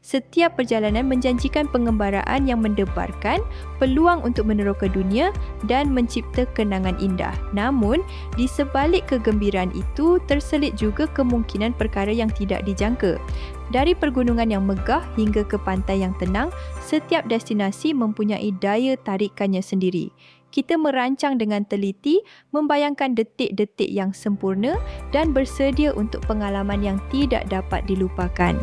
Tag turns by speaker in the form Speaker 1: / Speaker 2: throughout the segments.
Speaker 1: Setiap perjalanan menjanjikan pengembaraan yang mendebarkan, peluang untuk meneroka dunia dan mencipta kenangan indah. Namun, di sebalik kegembiraan itu terselit juga kemungkinan perkara yang tidak dijangka. Dari pergunungan yang megah hingga ke pantai yang tenang, setiap destinasi mempunyai daya tarikannya sendiri. Kita merancang dengan teliti, membayangkan detik-detik yang sempurna dan bersedia untuk pengalaman yang tidak dapat dilupakan.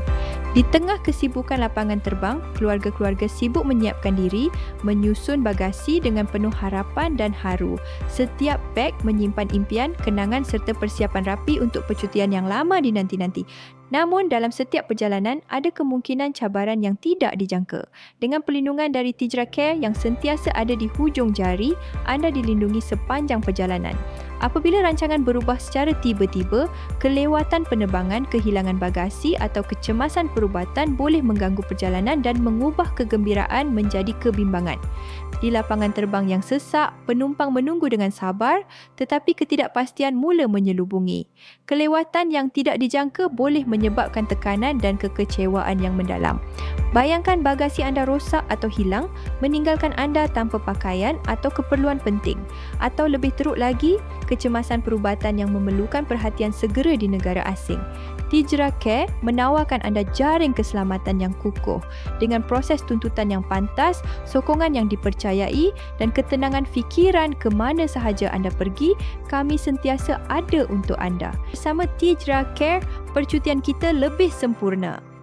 Speaker 1: Di tengah kesibukan lapangan terbang, keluarga-keluarga sibuk menyiapkan diri, menyusun bagasi dengan penuh harapan dan haru. Setiap beg menyimpan impian, kenangan serta persiapan rapi untuk percutian yang lama dinanti-nanti. Namun, dalam setiap perjalanan, ada kemungkinan cabaran yang tidak dijangka. Dengan perlindungan dari Tijra Care yang sentiasa ada di hujung jari, anda dilindungi sepanjang perjalanan. Apabila rancangan berubah secara tiba-tiba, kelewatan penerbangan, kehilangan bagasi atau kecemasan perubatan boleh mengganggu perjalanan dan mengubah kegembiraan menjadi kebimbangan. Di lapangan terbang yang sesak, penumpang menunggu dengan sabar, tetapi ketidakpastian mula menyelubungi. Kelewatan yang tidak dijangka boleh menyebabkan tekanan dan kekecewaan yang mendalam. Bayangkan bagasi anda rosak atau hilang, meninggalkan anda tanpa pakaian atau keperluan penting. Atau lebih teruk lagi, kecemasan perubatan yang memerlukan perhatian segera di negara asing. Tijra Care menawarkan anda jaring keselamatan yang kukuh dengan proses tuntutan yang pantas, sokongan yang dipercayai dan ketenangan fikiran ke mana sahaja anda pergi. Kami sentiasa ada untuk anda. Bersama Tijra Care, percutian kita lebih sempurna.